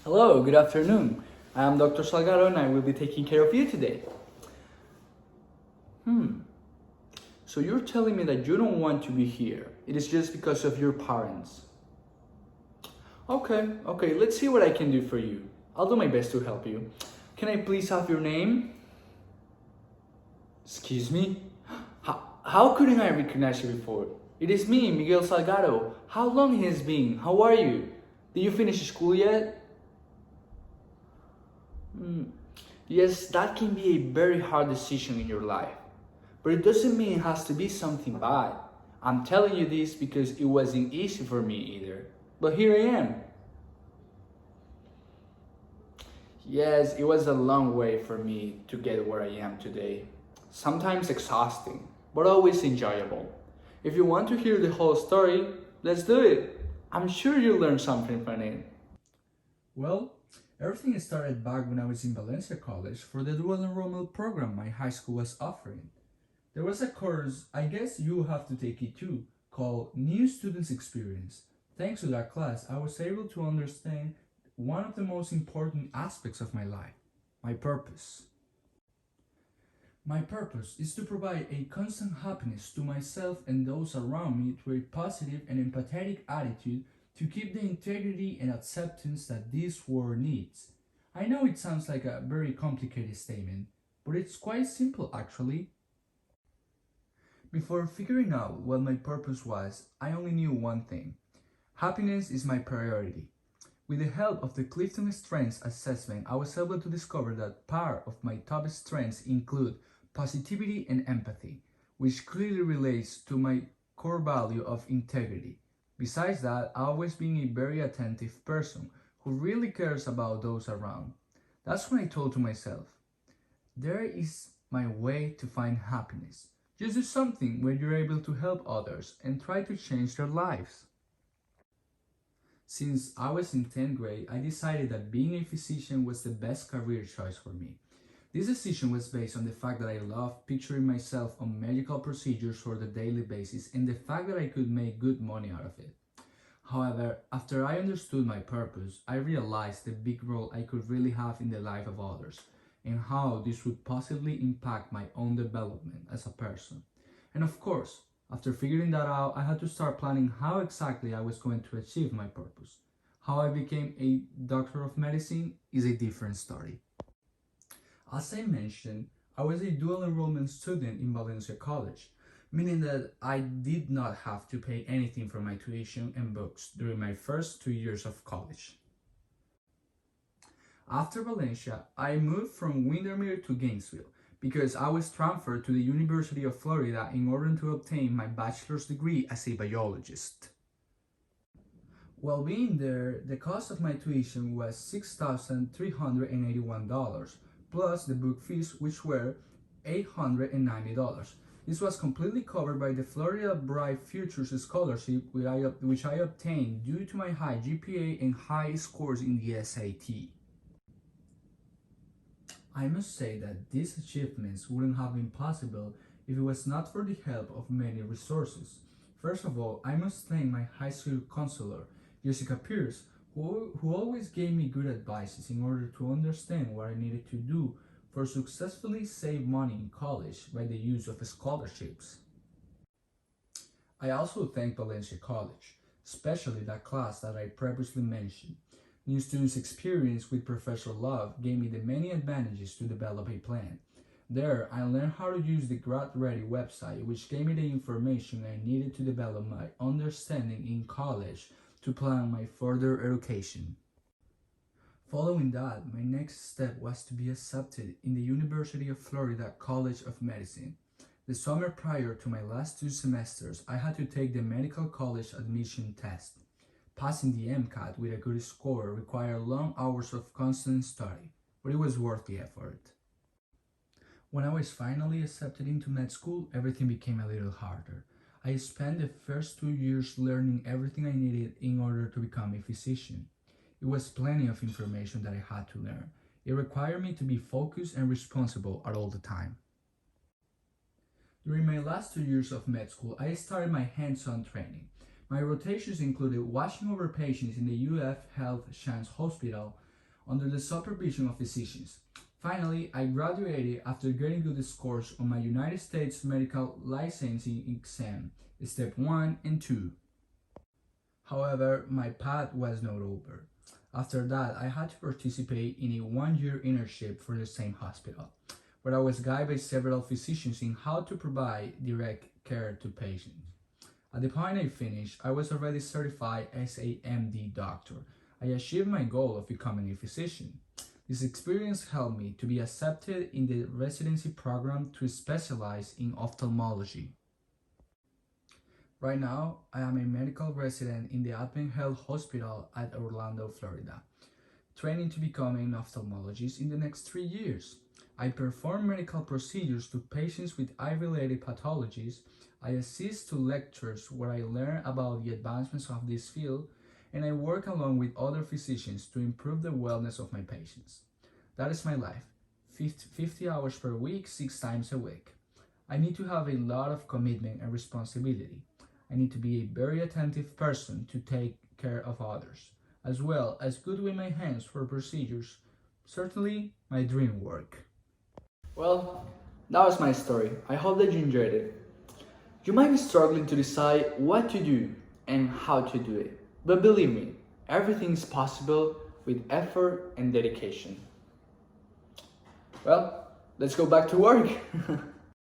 Hello, good afternoon. I'm Dr. Salgado and I will be taking care of you today. So you're telling me that you don't want to be here. It is just because of your parents. Okay, let's see what I can do for you. I'll do my best to help you. Can I please have your name? Excuse me? How couldn't I recognize you before? It is me, Miguel Salgado. How long has it been? How are you? Did you finish school yet? Yes, that can be a very hard decision in your life. But it doesn't mean it has to be something bad. I'm telling you this because it wasn't easy for me either. But here I am. Yes, it was a long way for me to get where I am today. Sometimes exhausting, but always enjoyable. If you want to hear the whole story, let's do it. I'm sure you'll learn something from it. Well, everything started back when I was in Valencia College for the dual enrollment program my high school was offering. There was a course, I guess you have to take it too, called New Students Experience. Thanks to that class, I was able to understand one of the most important aspects of my life, my purpose. My purpose is to provide a constant happiness to myself and those around me through a positive and empathetic attitude to keep the integrity and acceptance that this world needs. I know it sounds like a very complicated statement, but it's quite simple actually. Before figuring out what my purpose was, I only knew one thing. Happiness is my priority. With the help of the Clifton Strengths Assessment, I was able to discover that part of my top strengths include positivity and empathy, which clearly relates to my core value of integrity. Besides that, I always being a very attentive person who really cares about those around. That's when I told to myself, there is my way to find happiness. Just do something where you're able to help others and try to change their lives. Since I was in 10th grade, I decided that being a physician was the best career choice for me. This decision was based on the fact that I loved picturing myself on medical procedures for the daily basis and the fact that I could make good money out of it. However, after I understood my purpose, I realized the big role I could really have in the life of others and how this would possibly impact my own development as a person. And of course, after figuring that out, I had to start planning how exactly I was going to achieve my purpose. How I became a doctor of medicine is a different story. As I mentioned, I was a dual enrollment student in Valencia College, meaning that I did not have to pay anything for my tuition and books during my first 2 years of college. After Valencia, I moved from Windermere to Gainesville because I was transferred to the University of Florida in order to obtain my bachelor's degree as a biologist. While being there, the cost of my tuition was $6,381, plus the book fees, which were $890. This was completely covered by the Florida Bright Futures Scholarship, which I obtained due to my high GPA and high scores in the SAT. I must say that these achievements wouldn't have been possible if it was not for the help of many resources. First of all, I must thank my high school counselor, Jessica Pierce, who always gave me good advices in order to understand what I needed to do for successfully save money in college by the use of scholarships. I also thank Valencia College, especially that class that I previously mentioned. New Students Experience with Professor Love gave me the many advantages to develop a plan. There, I learned how to use the GradReady website, which gave me the information I needed to develop my understanding in college to plan my further education. Following that, my next step was to be accepted in the University of Florida College of Medicine. The summer prior to my last 2 semesters, I had to take the medical college admission test. Passing the MCAT with a good score required long hours of constant study, but it was worth the effort. When I was finally accepted into med school, everything became a little harder. I spent the first 2 years learning everything I needed in order to become a physician. It was plenty of information that I had to learn. It required me to be focused and responsible at all the time. During my last 2 years of med school, I started my hands-on training. My rotations included watching over patients in the UF Health Shands Hospital, under the supervision of physicians. Finally, I graduated after getting good scores on my United States medical licensing exam, step 1 and 2. However, my path was not over. After that, I had to participate in a 1-year internship for the same hospital, where I was guided by several physicians in how to provide direct care to patients. At the point I finished, I was already certified as a MD doctor. I achieved my goal of becoming a physician. This experience helped me to be accepted in the residency program to specialize in ophthalmology. Right now, I am a medical resident in the Advent Health Hospital at Orlando, Florida, training to become an ophthalmologist in the next 3 years. I perform medical procedures to patients with eye-related pathologies. I assist to lectures where I learn about the advancements of this field, and I work along with other physicians to improve the wellness of my patients. That is my life, 50 hours per week, 6 times a week. I need to have a lot of commitment and responsibility. I need to be a very attentive person to take care of others, as well as good with my hands for procedures. Certainly, my dream work. Well, that was my story. I hope that you enjoyed it. You might be struggling to decide what to do and how to do it, but believe me, everything is possible with effort and dedication. Well, let's go back to work.